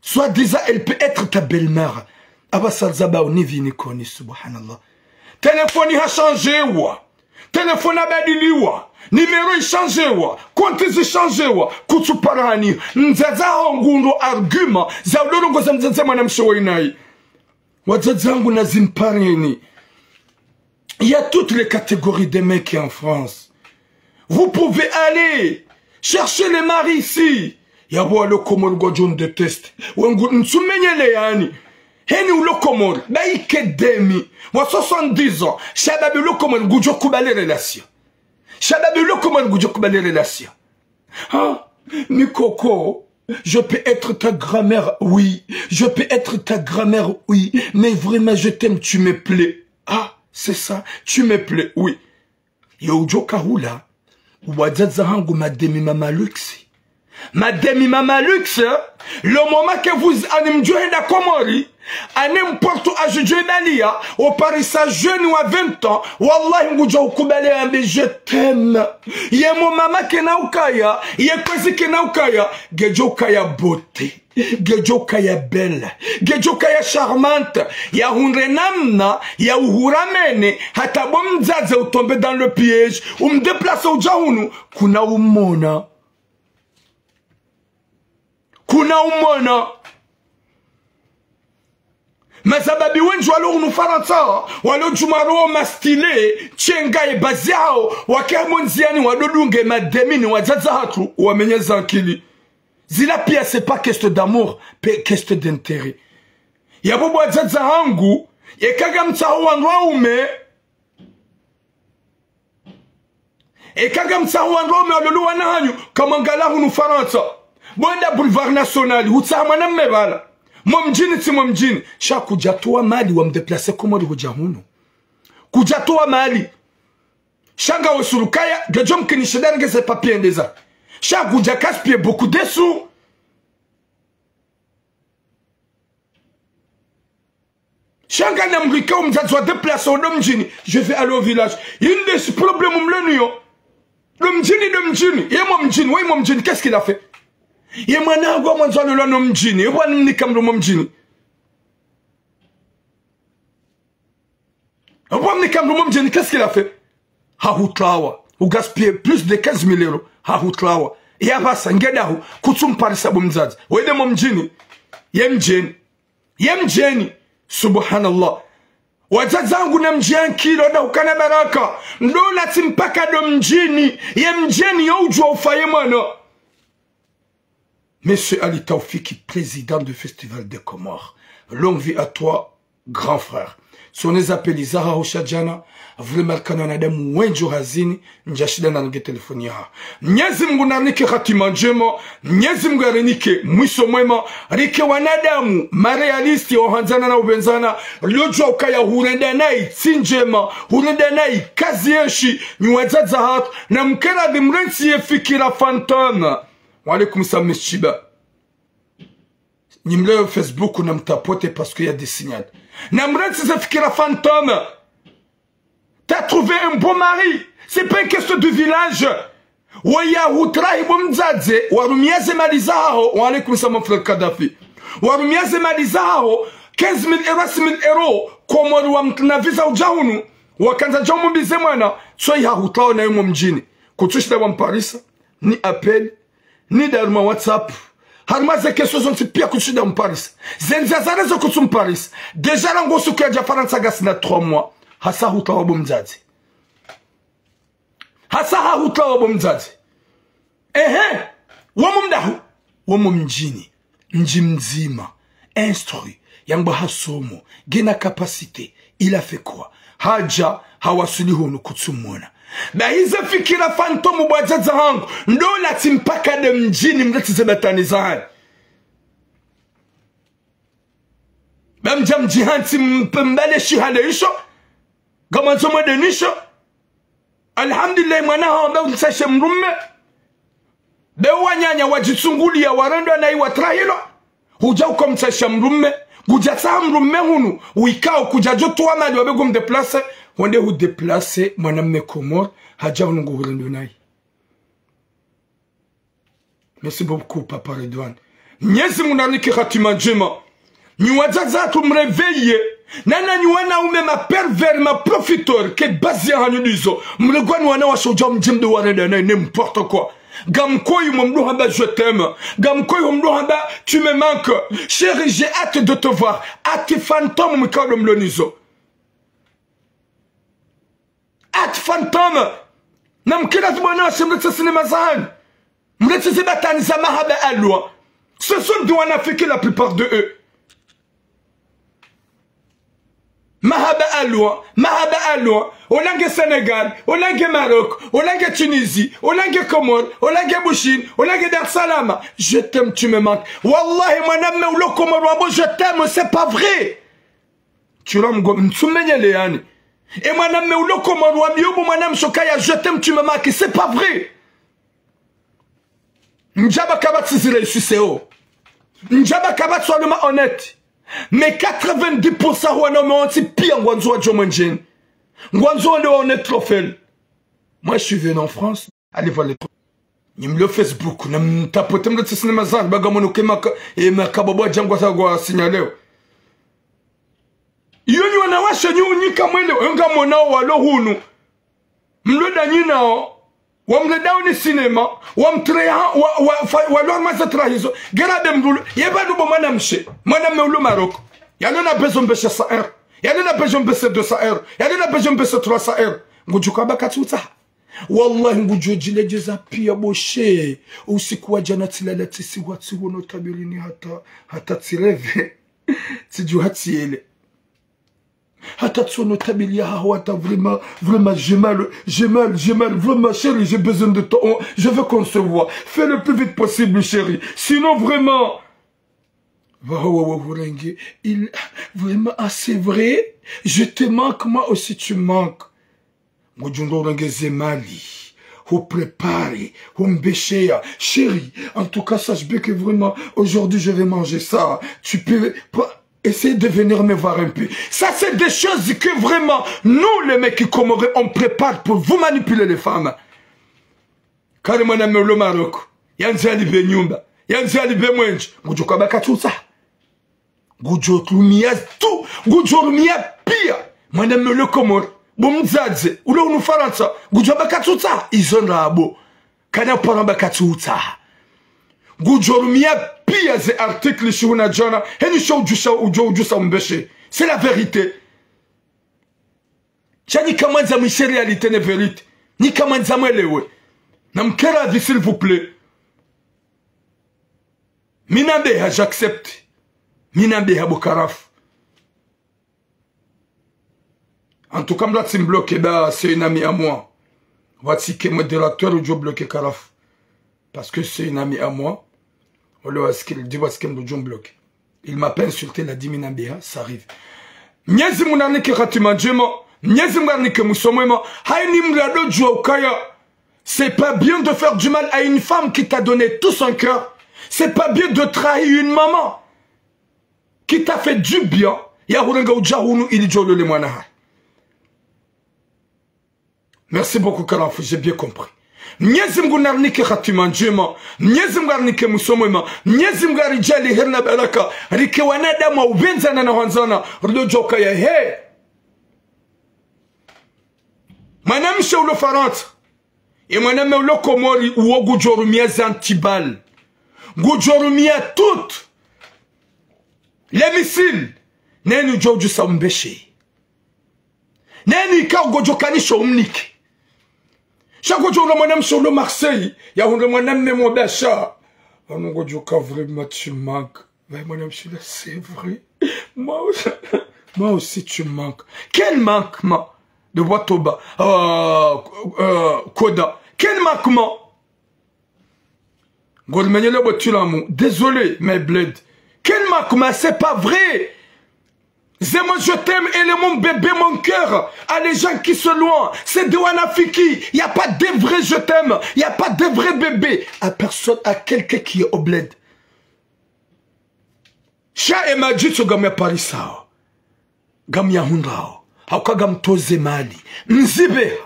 Soit disant, elle peut être ta belle-mère. Abasalzaba ou nivini koni, subhanallah. Téléphone a changé, wa. Téléphone a badili, wa. Numéro a changé, wa. Compte a changé, wa. Kutsu parani. Nzaza hongundo argument. Zaudoro goza mzaza manam shawainai. Wadzazangu na zimpareni. Il y a toutes les catégories de mecs en France. Vous pouvez aller chercher les maris ici. Yabo alo komor gojon deteste. Wengu nsumenyele yani. Heni ulo komor. Ba ike demi. Wa 70 ans. Shababi ulo komor gujo kubale relation. Shababi ulo komor gujo kubale relation. Ah, Mikoko. Je peux être ta grand-mère, oui. Je peux être ta grand-mère, oui. Mais vraiment, je t'aime, tu me plais. Ah, c'est ça. Tu me plais, oui. Yojo kahula. Wadzadzahangu mademi mama luxe. Madame Mama Lux, le moment que vous animez da Komori, à n'importe où à Jujudalia, au Paris sa jeune ou à 20 ans, Wallah ngujou kubale ambe je t'aime. Yé mon maman kenaukaya, yé kwezi kenaukaya, gejo kaya beauté, gejo kaya belle, gejo kaya charmante, ya hunre namna, ya uhuramene, hata bomzaze ou tomber dans le piège, ou me déplacer au jahunu, kuna umona. Kuna umona. Mazababi wenju walo unufaransa. Walo jumaro mastile. Chenga e baziao. Wake monziani wadodunge mademini wadzazahatu. Wamenye zankili. Zila pia c'est pas question d'amour. Mais question d'intérêt. Yabobo wadzazahangu. Yekaga mtaho wanrwa ume. Yekaga mtaho wanrwa ume walolu wanahanyu. Kamangala unufaransa. Bonda boulevard national, utama na mbebala. Momjini ti momjini. Sha kujatua mali wa mdeplase komori hujahunu. Kujatua mali. Shanga wasurukaya, gajom kinishedenge se papier ndeza. Sha kujakas pie beaucoup de sous. Shanga na mrika umzazwa deplase au domjini. Je vais aller au village. Une de ces problèmes m'lenu. Domjini. Et momjini, oui momjini, qu'est-ce qu'il a fait? Ye mwana gwa mwanzo lo no mjini ye bwana mnikamlo mjini abwa mnikamlo mjini qu'est-ce qu'il a fait ha hutlawa ou gaspiller plus de 15 000 euros ha hutlawa ya basa ngedahu kutsumparisa bomzazi wede mjini ye mjini subhanallah wajazangu na mjian kilo na ukana baraka ndola timpaka do mjini ye mjini yo ujwa ufaye mwana. Monsieur Ali Taoufiki, président du Festival des Comores, longue vie à toi, grand frère. Sonez appelé Zara Hoshadjana, vraiment kanana mwenjo hazini, njashida na nge telefoni ha. Mnyezi Mungu nanike hatima njema, Mnyezi Mungu arenike mwiso mwema, rike wanadamu, marealisti ohanzana na ubenzana, lojwa ukaya hurenda nai tinjema, hurenda nai kazi yenshi, nyuwazaza hatu, na mkera dimrensi ye fikira fantana. Walaikum salam Shiba. Nimleo Facebook na mtapote parce qu'il y a des signaux. Namret c'est fikira fantôme. T'as trouvé un bon mari. C'est pas une question de village. Waya hutrahi bomzadze warumiaze malizao wa alaikum salam frère Kadhafi. Warumiaze malizao 15,000 euros 6,000 euros komori wa mtnaviza ujahunu wakanza jamu bize mwana so ya hutrao na yumo mjini. Kutushida wa Paris ni appel ni darma WhatsApp. Harma ze questions sont pire que dans Paris. Zenzazare zo kutum Paris. Déjà lango sukia ja Faransa gasina 3 mois. Hasa huta wabomzazi. Hasa huta wabomzazi. Wamumdahu. Wamumjini. Njimzima. Instruit. Yangba hasomo. Gena capacité. Il a fait quoi? Haja hawasulihu nukutumona. Na hizo fikira fantomu bwajaza hangu ndola timpaka de mjini mletize betani zahani Bamjam jihanti mpembele shihale isho Gamanzo mwede nisho Alhamdulillah mwana hamba unisashe mrumme Bewa nyanya wajitunguli ya warendo na iwa trahilo Huja uko msashe mrumme Gujata mrumme hunu Uikao kujajotu wa mali wabegu mdeplase Wande hu deplace mwanamme Komor haja unungu hulendo nai. Merci beaucoup Papa Redouane. Nyezi munanike khatima njema. Nyuwazaza tumreveye. Nana nyuwana ume ma pervers ma profiteur ke bazi ya hanulizo. Mlegwa nyuwana wa shoja mjemde warende nai n'importe quoi. Gamkoy momdo hamba je t'aime. Gamkoy momdo hamba tu me manques. Chérie, j'ai hâte de te voir. Hâte fantôme mkado mlonizo. At fantôme namkila tubana shemletse sinema zahani mletse zibatani za mahaba alwa ce sont des wanafiki la plupart de eux mahaba alwa olange Sénégal olange Maroc olange Tunisie olange Comores olange Bouchine olange Dar Salam je t'aime tu me manques wallahi mwaname ulo Comores je t'aime c'est pas vrai tu l'as msumenyele yani. Et madame Meuloko Marwamiobo, madame Shokaya, je t'aime, tu me marques. C'est pas vrai. N'jaba Kabat si réussi, N'jaba Kabat soit le honnête. Mais 90% ou un homme, c'est pire, Ngwanzo à Djomanjen. Ngwanzo est honnête trop faible. Moi, je suis venu en France. Allez voir les trucs. Il me le Facebook. Il me tapote, il me le cinéma, Bagamono Kemaka, et ma Kababo Djangwasa Gwa signalé. Yoni wanawasha nyuni kamwele nga mona walo hunu mloda nyina wa mledao ni cinema wa mtreya wa lo maza trahizo garabe mdulu yebadu bo manamshe maname ulo Maroc yalo na besoin mbesha saer yalo na besoin mbesha 200 €, yalo na besoin mbesha 300 €. Ngujuka bakatuta wallahi ngujojile jeza pia boshe usiku wa jana tilala tisi watu wono tabilini hata tireve tijuhatiele Hata tsono tabilia hawata vraiment j'ai mal, vraiment chérie, j'ai besoin de toi, je veux qu'on se voit. Fais le plus vite possible chérie, sinon vraiment vraiment ah c'est vrai, je te manque, moi aussi tu manques. Vous préparez, vous me bêchez, chérie, en tout cas sache bien que vraiment aujourd'hui je vais manger ça, tu peux essayez de venir me voir un peu. Ça, c'est des choses que vraiment, nous, les mecs qui comorés, on prépare pour vous manipuler les femmes. Carrément, on le Maroc. Yanzi alibe nyumba. Yanzi alibe mwenji. Gujo kabaka tout ça. Gujo rumia tout. Gujo rumia pire. Moi, on le Comore. Bomzadze. Oula unu Faransa. Gujo baka tout ça. Ils ont rabo. Kana paramba tout ça. Gujorumia pia ze articles sur una jana heni show jusa mbeshe. C'est la vérité. Chani kamanza mwishe réalité ne vérité. Ni kamanza mwelewe. Namkera vi s'il vous plaît. Minambeha j'accepte. Minambeha bokaraf. En tout cas, m'la me bloqué, c'est une amie à moi. Voici que modérateur ou je bloqué Karaf. Parce que c'est une amie à moi. On lui a dit, voici que je bloqué. Il m'a pas insulté, il a dit, Minambia, ça arrive. Nyezi munani ke khatima djema. Nyezi munani ke musomema. Haini mlado djouakaya. C'est pas bien de faire du mal à une femme qui t'a donné tout son cœur. C'est pas bien de trahir une maman qui t'a fait du bien. Yahurenga ujahounu ili djolo le mwanaha. Merci beaucoup, Karaf, j'ai bien compris. Nyezim narnike khatima njema, nyezim garnike musomema, nyezim garijali herna baraka, rike wanada ma ubenza na wanzana, rodojoka ya he. Manamshe ulo Faransa, et maname ulo Komori uo gujorumia zantibal, gujorumia tout, les missiles, nenu joju saumbeshe, nenu ka gojokani shomnike. Chaque jour, le monnaie sur le Marseille, il y a un monnaie même au Bécha. On a dit que vraiment tu manques. Mais monnaie sur le c'est vrai. Moi aussi tu manques. Quel manquement de Watoba, Koda. Quel manquement. Désolé, mes bleds. Quel manquement, c'est pas vrai. Moi je t'aime et le mon bébé, mon cœur. À les gens qui sont loin. C'est de Wanafiki. Il n'y a pas de vrai je t'aime. Il n'y a pas de vrai bébé. À personne, à quelqu'un qui est au bled. Cha et ma dit ce gamme Paris sao. Gamme Yahundrao. Hauka gamme toze mali. Nzibe.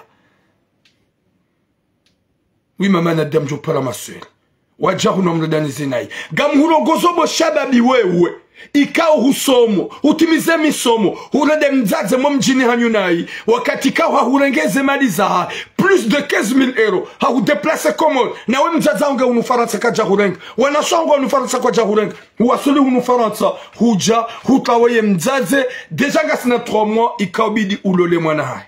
Oui, maman n'a d'âme, je parle à ma soeur. Wajahu nom le danizinaï. Gamme hurogozo bo shababi wewe. Ikao husomo, utimize misomo, urede mzaze mjini hanyunai, wakati kao hahurengeze mali za plus de 15,000 euros, hahudeplace komod, na we mzaza unge unufaransa kaja hurenga, wanashonga unufaransa kaja hurenga, huasuli unufaransa, huja, hutaweye mzaze, deja ngasina 3 mois, ikao bidi ulole mwana hai.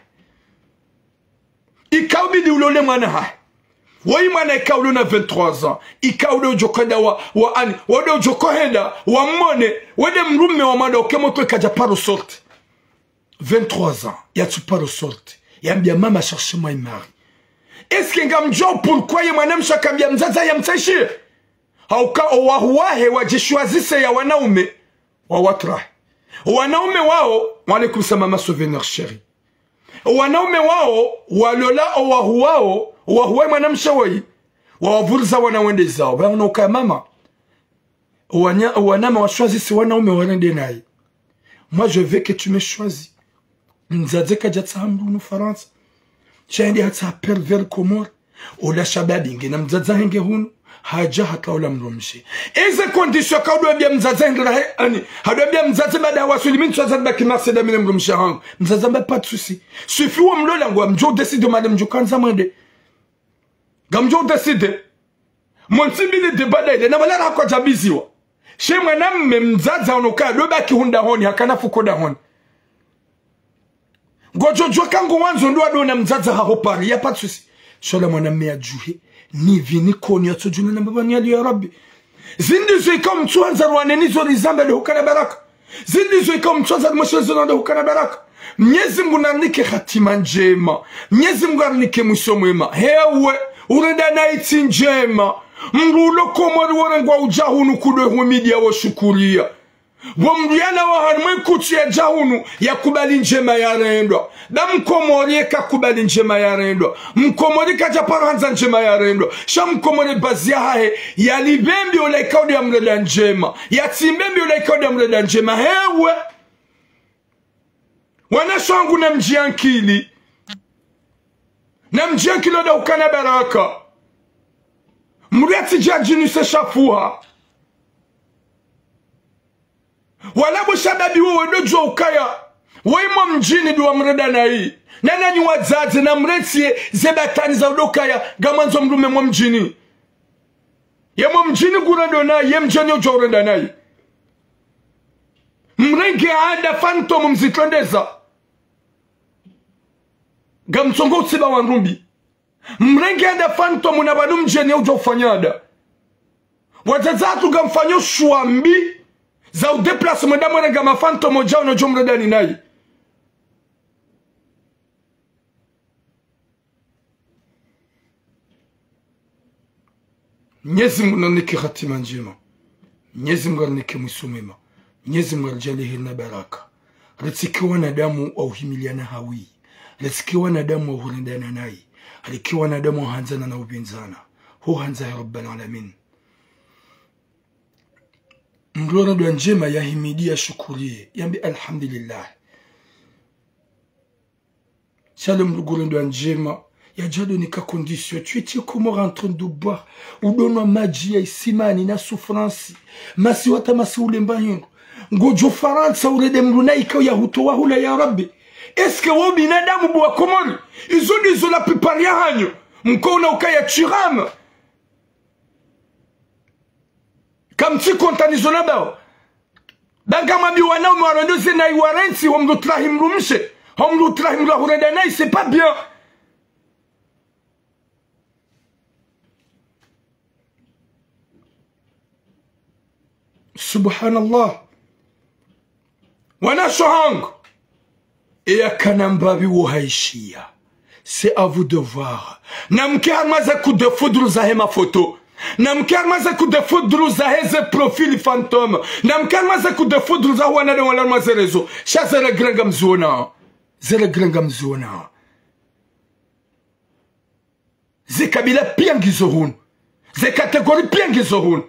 Ikao bidi ulole mwana hai. Wai mwana ikaulu na 23 ans. Ikaulu ujokenda wa ani. Wade ujokohenda wa mone. Wade mrume wa mada ukemoto ikaja paro sorte. 23 ans. Yatu paro sorte. Yambia mama cherche moi mari. Est-ce que ngamjo pourquoi ye mwana mshakambia mzaza ya mtaishi? Hauka owahuwahe wajishwazise ya wanaume. Wawatrahe. Wanaume wao. Walaikum salam souvenir chéri. Wanaume wao. Walola owahuwao. Wahuwe mwanamshawi wawavuriza wanawende zao wanoka mama wanama washwazisi wanaume warende naye. Moi je veux que tu me choisis. Nzadze kajatsa hamdu no France chaindi hatsa pervers komor ola shababi ngena mzadza henge hunu haja hakaula mromshi eze condition kaudwa bia mzadza ngira ani hadwa bia mzadza bada wasuli min tsaza baki marse da min mromshi hang mzadza ba pas de souci suffit wo mlola ngwa mjo décide madame mjo kanza mwende gamjo décide mon sibili de badaile na malala kwa jabiziwa she mwanamme mzaza onoka do baki hunda honi hakana fukoda honi gojojo kango wanzo ndo adona mzaza hahopari ya pas de souci shola mwanamme ya juhe ni vini koni ya tsujuna na babani ya rabbi zindi zo ikom tuanza rwane zo rizamba de hukana baraka zindi zo ikom tuanza mshezo ndo hukana baraka Mwenyezi Mungu narnike khatima njema Mwenyezi Mungu narnike musomwema hewe urenda na iti njema mrulo komori warengwa ujahunu kudwe humidia wa shukuria wamriana wa harmwe kuchi ya jahunu ya kubali njema ya rendwa da mkomori eka kubali njema ya rendwa mkomori kajaparanza njema ya rendwa sha mkomori bazia hae ya libembi ulaikaudi ya mreda njema ya timbembi ulaikaudi ya mreda njema hewe wanashwangu na mjiankili na mjiankili oda ukana baraka mriati jajinu se shafuha walabu shababi wewe dojo ukaya waimo mjini duwa mreda na hii nana nyuwa zaze na mretie zebatani za udokaya gamanzo mrume mwa mjini ye mwa mjini gurado na ye mjani ojo urenda na hii mrenge anda phantom mzitondeza gamsongo utsiba wanrumbi mrenge anda phantom na banu mjeni ujo ufanyada wazazatu gamfanyo shwambi za udeplasement da mwana gama phantom ojao no jomre dani nayi Mwenyezi Mungu anike hatima njema. Mwenyezi Mungu anike mwisho mwema. Mwenyezi Mungu ajalie na baraka. Riziki wanadamu auhimiliana hawi. Riziki wanadamu auhurindana naye. Riziki wanadamu hanzana na ubinzana. Hu hanza ya Rabbal Alamin. Mrona dua njema ya himidia shukurie. Yambi alhamdulillah. Shalom mrugure dua njema. Il y a déjà donné qu'à condition. Tu étais comme en train de boire. Ou donne magie ici, mani, na souffrance. Masi wata masi ulemba yungu. Ngojo faransa ule demruna ikaw ya hutowa hula ya rabbi. Est-ce que wo binadamu buwa komori? Izo la plupart ya hanyo. Mkona ukaya chiram. Kamti kontanizo na bao. Dangama biwana umarandoze na iwarensi. Homdo trahim rumshe. Homdo trahim la huredanai. C'est pas bien. Subhanallah. Wana shohang. Et akanambabi wohaishia. C'est à vous de voir. Namkar maza coup de foudre zahe ma photo. Namkar maza coup de foudre zahe ze profil fantôme. Namkar maza coup de foudre zahe wana de wala maza rezo. Sha zere grengam zona. Zere grengam zona. Ze kabila piangi zohun. Ze kategori piangi zohun.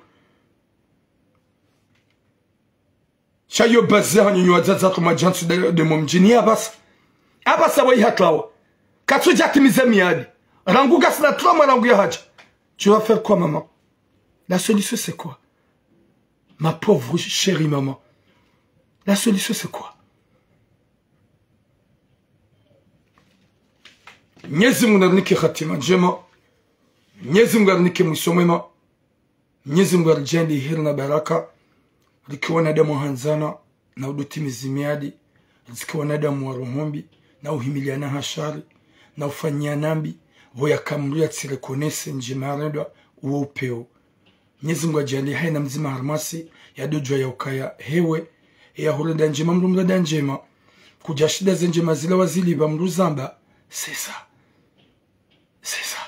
Chayo bazar ni wazaza kuma jansu de momjini abas awa ihatlawa katsu jatimize miadi rangu gasna troma rangu ya haja. Tu vas faire quoi maman? La solution c'est quoi? Ma pauvre chérie maman, la solution c'est quoi? Mwenyezi Mungu anike hatima njema. Mwenyezi Mungu anike mwisho mwema. Mwenyezi Mungu alijali heri na baraka. Rikiwa wanadamu hanzana na udutimizi miadi. Rikiwa wanadamu waruhombi na uhimiliana hashari na ufanyia nambi. Voya kamruya tsirekonese njimarendwa uwe upeo. Mwenyezi Mungu ajalie hai na mzima harmasi ya dojwa ya ukaya hewe ya hurenda njema mrumreda njema. Kujashida ze njema zile waziliba mruzamba. Sesa. Sesa.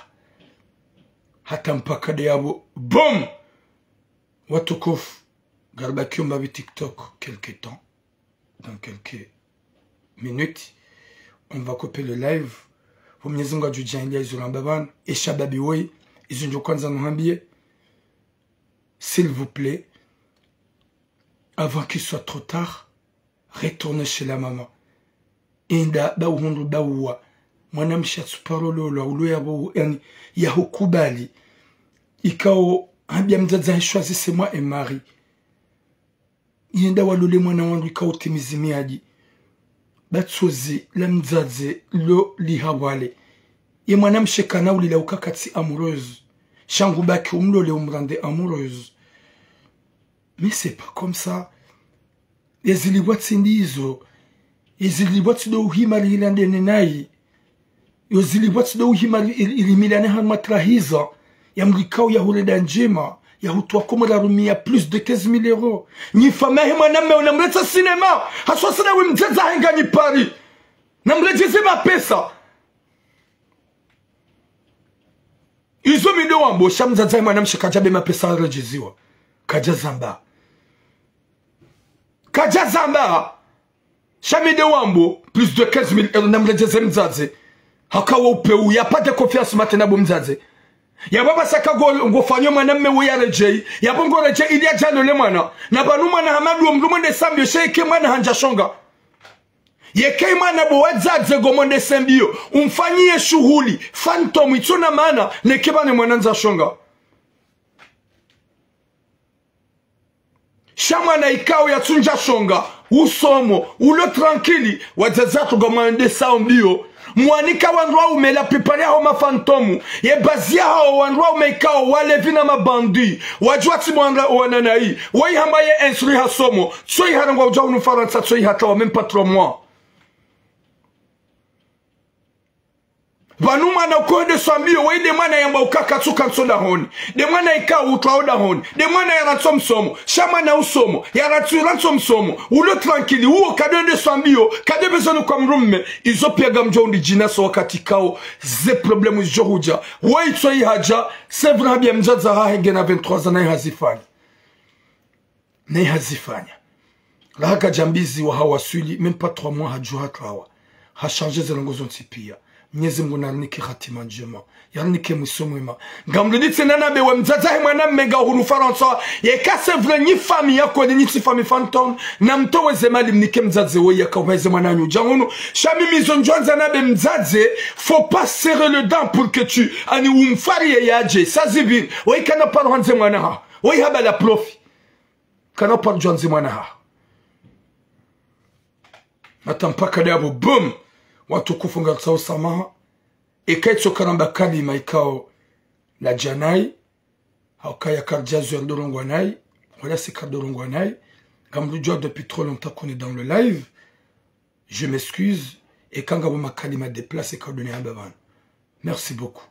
Hata mpaka de yabo. Boom! Watukufu. Garbakium babi TikTok quelques temps. Dans quelques minutes. On va couper le live. Vous me disez que je vais vous et Shababi Wei. S'il vous plaît, avant qu'il soit trop tard, retournez chez la maman. Inda bauhundu bawa. Mwana mshatsu parolo la ulu ya hukubali. Ikao ambia mzaza choisissez-moi un mari. Yenda walule mwana wangu ikao timizimiaji. Batsozi la mzaze lo lihawale. Ye mwana mshekana ulila ukakati amoureuse. Shangu baki umlole umrande amoureuse. Mais c'est pas comme ça. Yezili wati ndizo. Yezili wati do uhimari ilande nenai. Yezili wati do uhimari ilimilane hanmatrahiza. Yamrikao ya hureda njema. Ya hutua kumura rumia plus de 15,000 euros. Ni famahe mwaname unamleta cinema. Haswa sana we mzaza henga ni pari. Namlejeze mapesa. Izo mido wambo. Shamzaza mwanamshe kajabe mapesa rejeziwa. Kajazamba. Kajazamba. Shamido wambo. Plus de 15,000 euros. Namlejeze mzaze. Hakawa upeu. Ya pas de confiance matena bo mzaze. Ya baba saka go fanyo mwanamme we ya rejei. Ya bongo rejei ili ya jalo le mwana. Na banuma na hamadu mlumonde sambio. Sheke mwana hanjashonga. Yeke mwana bo wadzadze gomonde sambio. Umfanyie shughuli. Phantom ituna mana. Nekeba ne mwananza shonga. Shama na ikao ya tunja shonga. Usomo. Ulo tranquili. Wadzadzatu gomonde sambio. Mwanika wanrua ume la prepare hao mafantomu. Ye bazia hao wanrua ume ikao wale vina mabandi. Wajua timu wananai. Wai hamba ye ensuri hasomo. Tsoi harangwa uja unufaransa tsoi hatawa. Même pas 3 mois. Banu mana ko de swambio we de mana yamba ukaka tsukanso da honi de mana ika utwa da honi de mana ya ratsom somo shama na usomo ya ratsom somo ulo tranquille uo kado de swambio kado besono kwa mrumme izo piaga mjondi jina so wakati kao ze problemu johuja we itwa haja sevra habia mzaza hahenge na 23 na hazifanya Lahaka jambizi wa hawasuli même pas 3 mois hajua kawa ha changer zelongozo ntipia Mwenyezi Mungu narnike hatima njema yarnike mwiso mwema ngamruditse nanabe wa mzazahi mwana mmega huru faransa yekase vle nyi fami yako ni nyi fami phantom na mtowe zemali mnike mzaze we yakaweze mwana nyuja hunu shami mizonjwanza nabe mzaze faut pas serrer le dent pour que tu ani umfari yaje ça zibin we kana parwanze mwana ha we haba la profi kana parwanze mwana ha Matampaka dabo boom watu kufunga sao samaha ikaitso karamba kalima ikao la janai haukaya kardiazo ndorongwanai wala c'est kardorongwanai comme le job depuis trop longtemps qu'on est dans le live je m'excuse et quand gabo makalima déplace et donner un bavan merci beaucoup